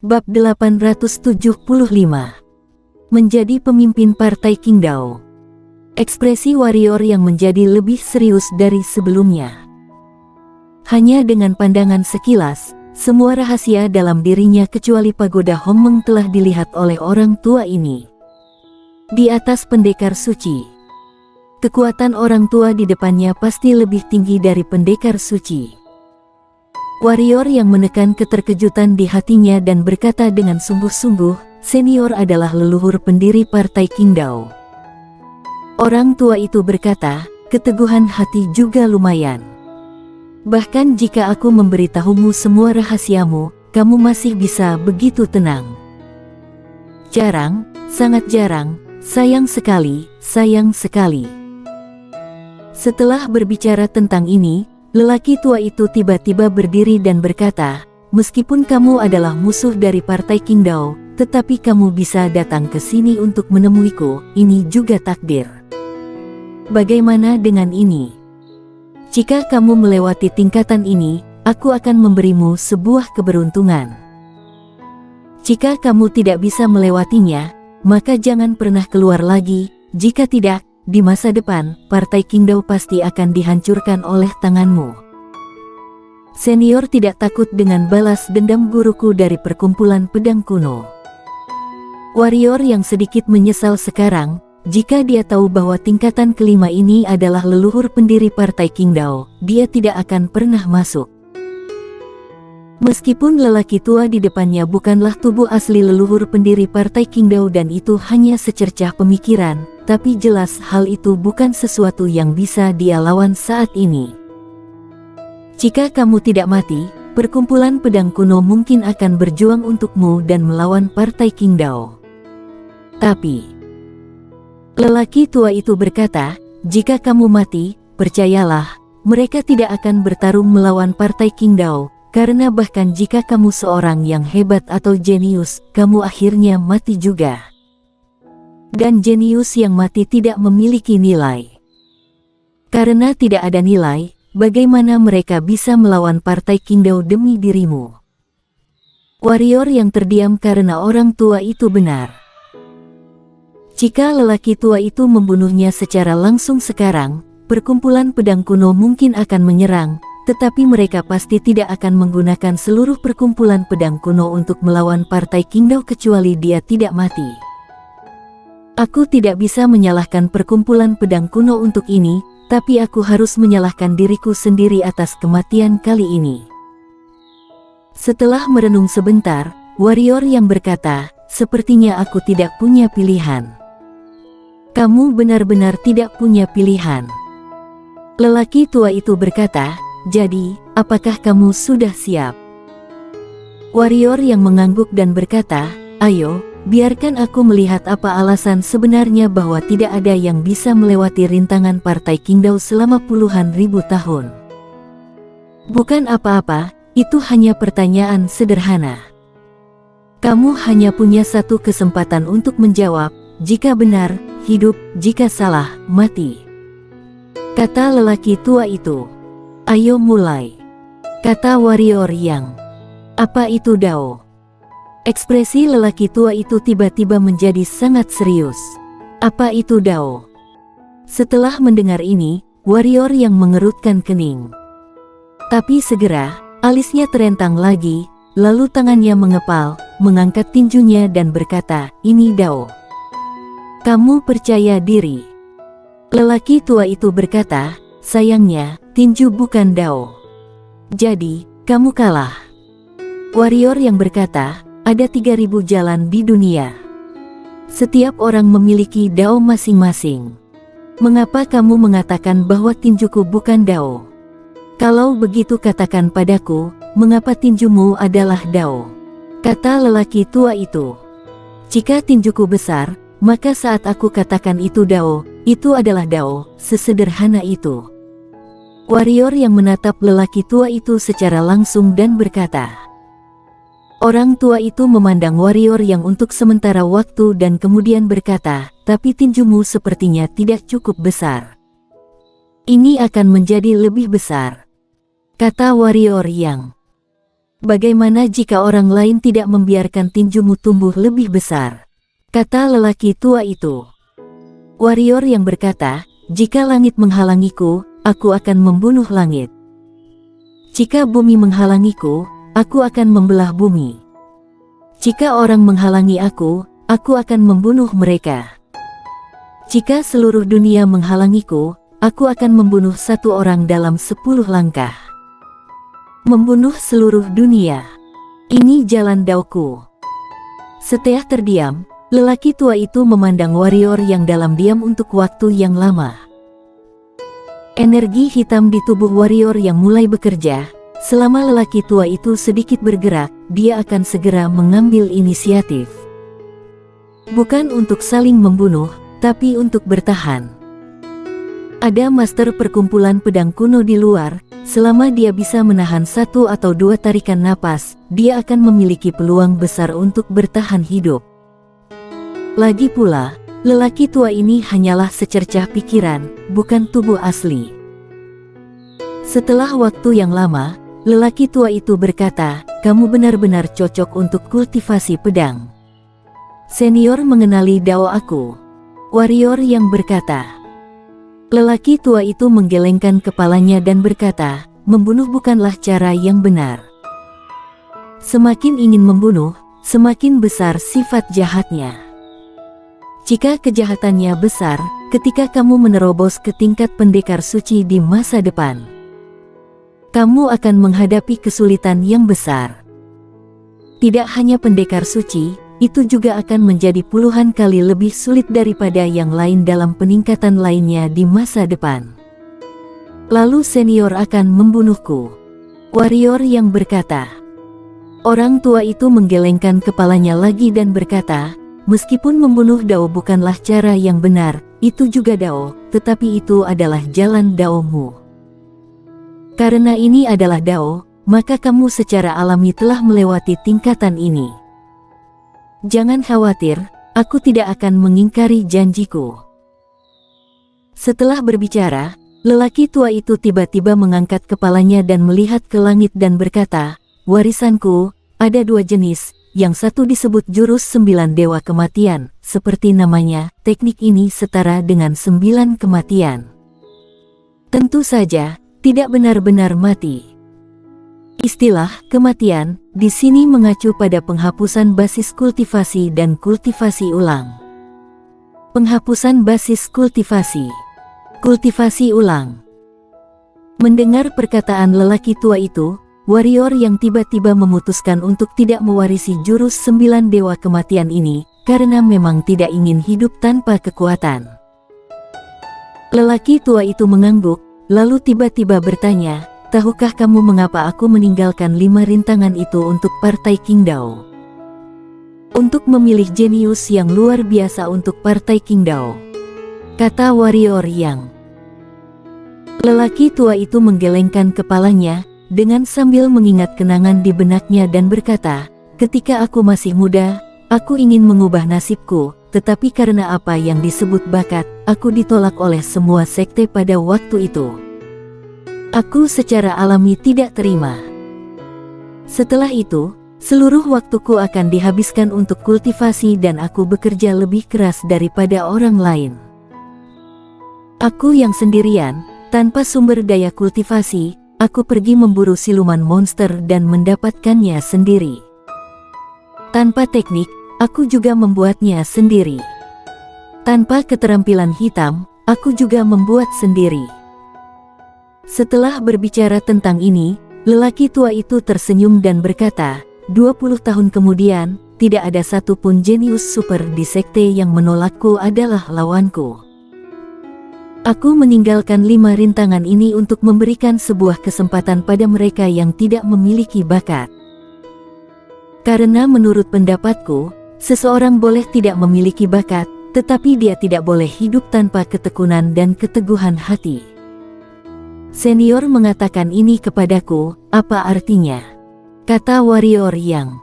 Bab 875. Menjadi pemimpin Partai Qingdao. Ekspresi warrior yang menjadi lebih serius dari sebelumnya. Hanya dengan pandangan sekilas, semua rahasia dalam dirinya kecuali pagoda Hongmeng telah dilihat oleh orang tua ini. Di atas pendekar suci. Kekuatan orang tua di depannya pasti lebih tinggi dari pendekar suci. Warrior yang menekan keterkejutan di hatinya dan berkata dengan sungguh-sungguh, senior adalah leluhur pendiri Partai Qingdao. Orang tua itu berkata, keteguhan hati juga lumayan. Bahkan jika aku memberitahumu semua rahasiamu, kamu masih bisa begitu tenang. Jarang, sangat jarang, sayang sekali, sayang sekali. Setelah berbicara tentang ini, lelaki tua itu tiba-tiba berdiri dan berkata, meskipun kamu adalah musuh dari Partai Qingdao, tetapi kamu bisa datang ke sini untuk menemuiku, ini juga takdir. Bagaimana dengan ini? Jika kamu melewati tingkatan ini, aku akan memberimu sebuah keberuntungan. Jika kamu tidak bisa melewatinya, maka jangan pernah keluar lagi, jika tidak, di masa depan, Partai Qingdao pasti akan dihancurkan oleh tanganmu. Senior tidak takut dengan balas dendam guruku dari perkumpulan pedang kuno. Warrior yang sedikit menyesal sekarang, jika dia tahu bahwa tingkatan kelima ini adalah leluhur pendiri Partai Qingdao, dia tidak akan pernah masuk. Meskipun lelaki tua di depannya bukanlah tubuh asli leluhur pendiri Partai Qingdao dan itu hanya secercah pemikiran, tapi jelas hal itu bukan sesuatu yang bisa dia lawan saat ini. Jika kamu tidak mati, perkumpulan pedang kuno mungkin akan berjuang untukmu dan melawan Partai Qingdao. Tapi, lelaki tua itu berkata, jika kamu mati, percayalah, mereka tidak akan bertarung melawan Partai Qingdao, karena bahkan jika kamu seorang yang hebat atau jenius, kamu akhirnya mati juga. Dan jenius yang mati tidak memiliki nilai. Karena tidak ada nilai, bagaimana mereka bisa melawan Partai Qingdao demi dirimu? Warrior yang terdiam karena orang tua itu benar. Jika lelaki tua itu membunuhnya secara langsung sekarang, perkumpulan pedang kuno mungkin akan menyerang, tetapi mereka pasti tidak akan menggunakan seluruh perkumpulan pedang kuno untuk melawan Partai Qingdao kecuali dia tidak mati. Aku tidak bisa menyalahkan perkumpulan pedang kuno untuk ini, tapi aku harus menyalahkan diriku sendiri atas kematian kali ini. Setelah merenung sebentar, warrior yang berkata, sepertinya aku tidak punya pilihan. Kamu benar-benar tidak punya pilihan. Lelaki tua itu berkata, jadi, apakah kamu sudah siap? Warrior yang mengangguk dan berkata, ayo, biarkan aku melihat apa alasan sebenarnya bahwa tidak ada yang bisa melewati rintangan Partai Qingdao selama puluhan ribu tahun. Bukan apa-apa, itu hanya pertanyaan sederhana. Kamu hanya punya satu kesempatan untuk menjawab, jika benar, hidup, jika salah, mati. Kata lelaki tua itu. Ayo mulai, kata warrior yang. Apa itu Dao? Ekspresi lelaki tua itu tiba-tiba menjadi sangat serius. Apa itu Dao? Setelah mendengar ini, warrior yang mengerutkan kening. Tapi segera, alisnya terentang lagi, lalu tangannya mengepal, mengangkat tinjunya dan berkata, ini Dao. Kamu percaya diri? Lelaki tua itu berkata, sayangnya, tinju bukan Dao. Jadi, kamu kalah. Warrior yang berkata, ada 3000 jalan di dunia. Setiap orang memiliki Dao masing-masing. Mengapa kamu mengatakan bahwa tinjuku bukan Dao? Kalau begitu katakan padaku, mengapa tinjumu adalah Dao? Kata lelaki tua itu. Jika tinjuku besar, maka saat aku katakan itu Dao, itu adalah Dao, sesederhana itu. Warrior yang menatap lelaki tua itu secara langsung dan berkata. Orang tua itu memandang warrior yang untuk sementara waktu dan kemudian berkata, tapi tinjumu sepertinya tidak cukup besar. Ini akan menjadi lebih besar. Kata warrior yang. Bagaimana jika orang lain tidak membiarkan tinjumu tumbuh lebih besar? Kata lelaki tua itu. Warrior yang berkata, jika langit menghalangiku, aku akan membunuh langit. Jika bumi menghalangiku, aku akan membelah bumi. Jika orang menghalangi aku akan membunuh mereka. Jika seluruh dunia menghalangiku, aku akan membunuh satu orang dalam 10 langkah. Membunuh seluruh dunia. Ini jalan Daoku. Setelah terdiam, lelaki tua itu memandang warrior yang dalam diam untuk waktu yang lama. Energi hitam di tubuh warrior yang mulai bekerja. Selama lelaki tua itu sedikit bergerak, dia akan segera mengambil inisiatif. Bukan untuk saling membunuh, tapi untuk bertahan. Ada master perkumpulan pedang kuno di luar. Selama dia bisa menahan 1 atau 2 tarikan napas, dia akan memiliki peluang besar untuk bertahan hidup. Lagi pula, lelaki tua ini hanyalah secercah pikiran, bukan tubuh asli. Setelah waktu yang lama, lelaki tua itu berkata, kamu benar-benar cocok untuk kultivasi pedang. Senior mengenali Dao aku. Warrior yang berkata. Lelaki tua itu menggelengkan kepalanya dan berkata, membunuh bukanlah cara yang benar. Semakin ingin membunuh, semakin besar sifat jahatnya. Jika kejahatannya besar, ketika kamu menerobos ke tingkat pendekar suci di masa depan, kamu akan menghadapi kesulitan yang besar. Tidak hanya pendekar suci, itu juga akan menjadi puluhan kali lebih sulit daripada yang lain dalam peningkatan lainnya di masa depan. Lalu senior akan membunuhku. Warrior yang berkata. Orang tua itu menggelengkan kepalanya lagi dan berkata, meskipun membunuh Dao bukanlah cara yang benar, itu juga Dao, tetapi itu adalah jalan Daomu. Karena ini adalah Dao, maka kamu secara alami telah melewati tingkatan ini. Jangan khawatir, aku tidak akan mengingkari janjiku. Setelah berbicara, lelaki tua itu tiba-tiba mengangkat kepalanya dan melihat ke langit dan berkata, warisanku, ada 2 jenis, yang satu disebut jurus 9 dewa kematian, seperti namanya, teknik ini setara dengan 9 kematian. Tentu saja, tidak benar-benar mati. Istilah kematian di sini mengacu pada penghapusan basis kultivasi dan kultivasi ulang. Penghapusan basis kultivasi. Kultivasi ulang. Mendengar perkataan lelaki tua itu, warrior yang tiba-tiba memutuskan untuk tidak mewarisi jurus 9 dewa kematian ini, karena memang tidak ingin hidup tanpa kekuatan. Lelaki tua itu mengangguk, lalu tiba-tiba bertanya, tahukah kamu mengapa aku meninggalkan 5 rintangan itu untuk Partai Qingdao? Untuk memilih jenius yang luar biasa untuk Partai Qingdao, kata warrior yang. Lelaki tua itu menggelengkan kepalanya, dengan sambil mengingat kenangan di benaknya dan berkata, ketika aku masih muda, aku ingin mengubah nasibku, tetapi karena apa yang disebut bakat, aku ditolak oleh semua sekte pada waktu itu. Aku secara alami tidak terima. Setelah itu, seluruh waktuku akan dihabiskan untuk kultivasi dan aku bekerja lebih keras daripada orang lain. Aku yang sendirian, tanpa sumber daya kultivasi, aku pergi memburu siluman monster dan mendapatkannya sendiri. Tanpa teknik, aku juga membuatnya sendiri. Tanpa keterampilan hitam, aku juga membuat sendiri. Setelah berbicara tentang ini, lelaki tua itu tersenyum dan berkata, 20 tahun kemudian, tidak ada satupun jenius super di sekte yang menolakku adalah lawanku. Aku meninggalkan 5 rintangan ini untuk memberikan sebuah kesempatan pada mereka yang tidak memiliki bakat. Karena menurut pendapatku, seseorang boleh tidak memiliki bakat, tetapi dia tidak boleh hidup tanpa ketekunan dan keteguhan hati. Senior mengatakan ini kepadaku, apa artinya? Kata warrior yang.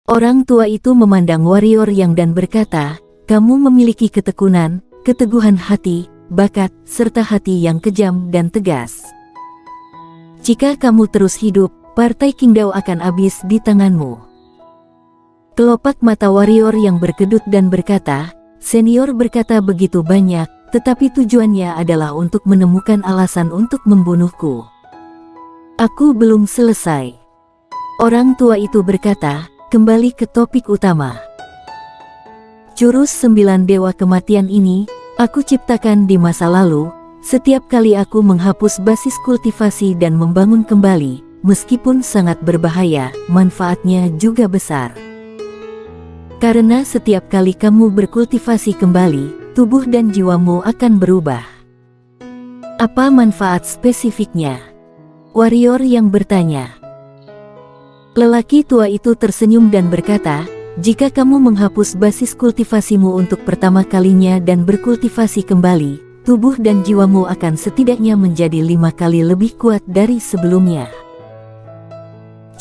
Orang tua itu memandang warrior yang dan berkata, kamu memiliki ketekunan, keteguhan hati, bakat, serta hati yang kejam dan tegas. Jika kamu terus hidup, partai Qingdao akan habis di tanganmu. Kelopak mata warrior yang berkedut dan berkata, senior berkata begitu banyak, tetapi tujuannya adalah untuk menemukan alasan untuk membunuhku. Aku belum selesai. Orang tua itu berkata, kembali ke topik utama. Jurus 9 Dewa Kematian ini, aku ciptakan di masa lalu. Setiap kali aku menghapus basis kultivasi dan membangun kembali, meskipun sangat berbahaya, manfaatnya juga besar. Karena setiap kali kamu berkultivasi kembali, tubuh dan jiwamu akan berubah. Apa manfaat spesifiknya? Warrior yang bertanya. Lelaki tua itu tersenyum dan berkata, jika kamu menghapus basis kultivasimu untuk pertama kalinya dan berkultivasi kembali, tubuh dan jiwamu akan setidaknya menjadi 5 kali lebih kuat dari sebelumnya.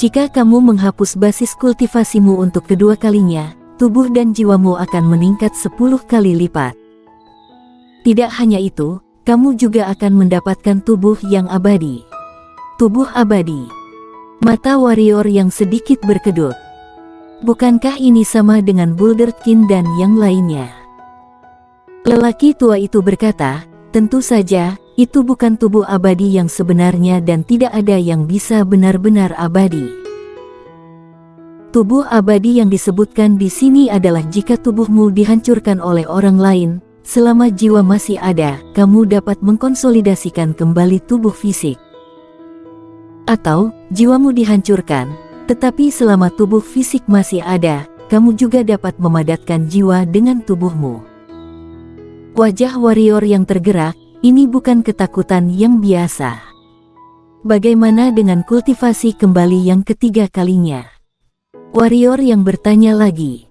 Jika kamu menghapus basis kultivasimu untuk kedua kalinya, tubuh dan jiwamu akan meningkat 10 kali lipat. Tidak hanya itu, kamu juga akan mendapatkan tubuh yang abadi. Tubuh abadi. Mata warrior yang sedikit berkedut. Bukankah ini sama dengan Bulderkin dan yang lainnya? Lelaki tua itu berkata, tentu saja, itu bukan tubuh abadi yang sebenarnya dan tidak ada yang bisa benar-benar abadi. Tubuh abadi yang disebutkan di sini adalah jika tubuhmu dihancurkan oleh orang lain, selama jiwa masih ada, kamu dapat mengkonsolidasikan kembali tubuh fisik. Atau, jiwamu dihancurkan, tetapi selama tubuh fisik masih ada, kamu juga dapat memadatkan jiwa dengan tubuhmu. Wajah warrior yang tergerak, ini bukan ketakutan yang biasa. Bagaimana dengan kultivasi kembali yang ketiga kalinya? Warrior yang bertanya lagi.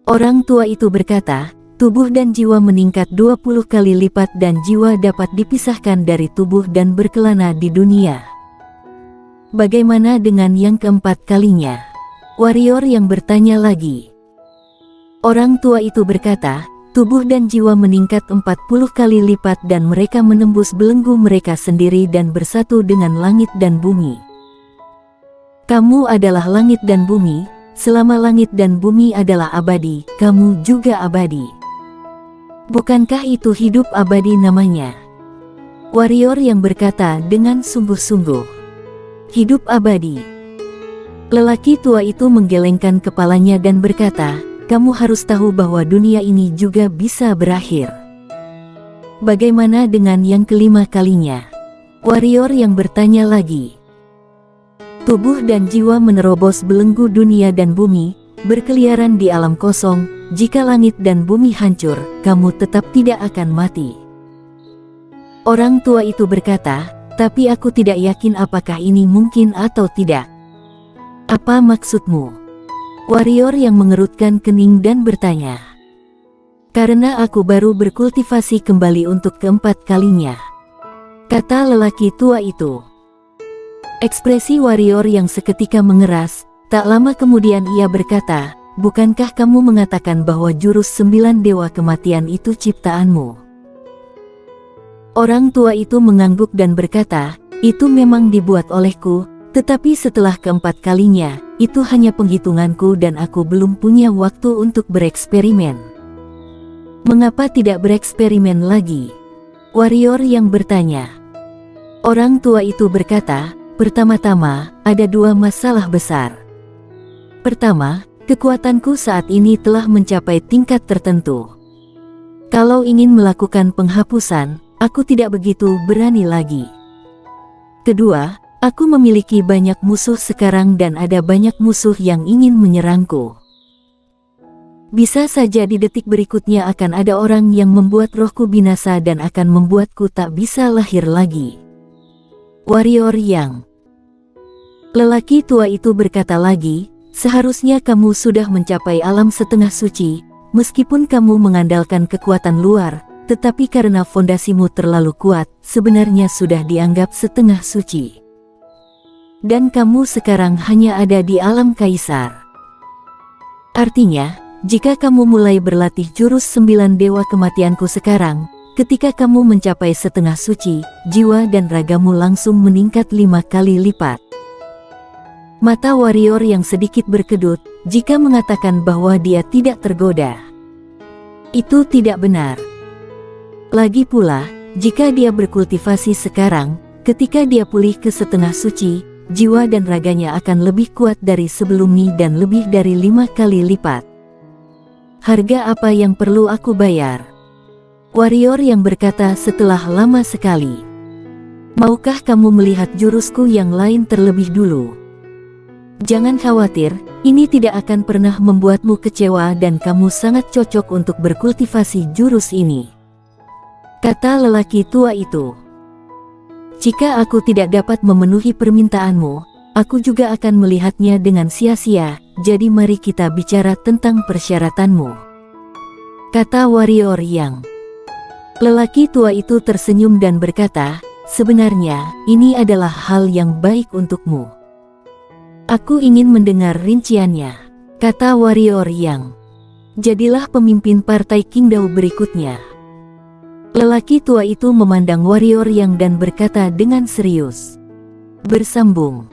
Orang tua itu berkata, tubuh dan jiwa meningkat 20 kali lipat dan jiwa dapat dipisahkan dari tubuh dan berkelana di dunia. Bagaimana dengan yang keempat kalinya? Warrior yang bertanya lagi. Orang tua itu berkata, tubuh dan jiwa meningkat 40 kali lipat dan mereka menembus belenggu mereka sendiri dan bersatu dengan langit dan bumi. Kamu adalah langit dan bumi, selama langit dan bumi adalah abadi, kamu juga abadi. Bukankah itu hidup abadi namanya? Warrior yang berkata dengan sungguh-sungguh. Hidup abadi. Lelaki tua itu menggelengkan kepalanya dan berkata, kamu harus tahu bahwa dunia ini juga bisa berakhir. Bagaimana dengan yang kelima kalinya? Warrior yang bertanya lagi. Tubuh dan jiwa menerobos belenggu dunia dan bumi, berkeliaran di alam kosong. Jika langit dan bumi hancur, kamu tetap tidak akan mati. Orang tua itu berkata, tapi aku tidak yakin apakah ini mungkin atau tidak. Apa maksudmu? Warrior yang mengerutkan kening dan bertanya. Karena aku baru berkultivasi kembali untuk keempat kalinya, kata lelaki tua itu. Ekspresi warrior yang seketika mengeras, tak lama kemudian ia berkata, bukankah kamu mengatakan bahwa jurus 9 Dewa Kematian itu ciptaanmu? Orang tua itu mengangguk dan berkata, itu memang dibuat olehku, tetapi setelah keempat kalinya, itu hanya penghitunganku dan aku belum punya waktu untuk bereksperimen. Mengapa tidak bereksperimen lagi? Warrior yang bertanya. Orang tua itu berkata, pertama-tama, ada 2 masalah besar. Pertama, kekuatanku saat ini telah mencapai tingkat tertentu. Kalau ingin melakukan penghapusan, aku tidak begitu berani lagi. Kedua, aku memiliki banyak musuh sekarang dan ada banyak musuh yang ingin menyerangku. Bisa saja di detik berikutnya akan ada orang yang membuat rohku binasa dan akan membuatku tak bisa lahir lagi. Warrior yang. Lelaki tua itu berkata lagi, seharusnya kamu sudah mencapai alam setengah suci, meskipun kamu mengandalkan kekuatan luar, tetapi karena fondasimu terlalu kuat, sebenarnya sudah dianggap setengah suci. Dan kamu sekarang hanya ada di alam kaisar. Artinya, jika kamu mulai berlatih jurus 9 Dewa Kematianku sekarang, ketika kamu mencapai setengah suci, jiwa dan ragamu langsung meningkat 5 kali lipat. Mata warrior yang sedikit berkedut jika mengatakan bahwa dia tidak tergoda. Itu tidak benar. Lagi pula, jika dia berkultivasi sekarang, ketika dia pulih ke setengah suci, jiwa dan raganya akan lebih kuat dari sebelumnya dan lebih dari 5 kali lipat. Harga apa yang perlu aku bayar? Warrior yang berkata setelah lama sekali. Maukah kamu melihat jurusku yang lain terlebih dulu? Jangan khawatir, ini tidak akan pernah membuatmu kecewa dan kamu sangat cocok untuk berkultivasi jurus ini. Kata lelaki tua itu. Jika aku tidak dapat memenuhi permintaanmu, aku juga akan melihatnya dengan sia-sia, jadi mari kita bicara tentang persyaratanmu. Kata warrior yang. Lelaki tua itu tersenyum dan berkata, sebenarnya, ini adalah hal yang baik untukmu. Aku ingin mendengar rinciannya, kata warrior yang. Jadilah pemimpin partai Qingdao berikutnya. Lelaki tua itu memandang warrior yang dan berkata dengan serius. Bersambung.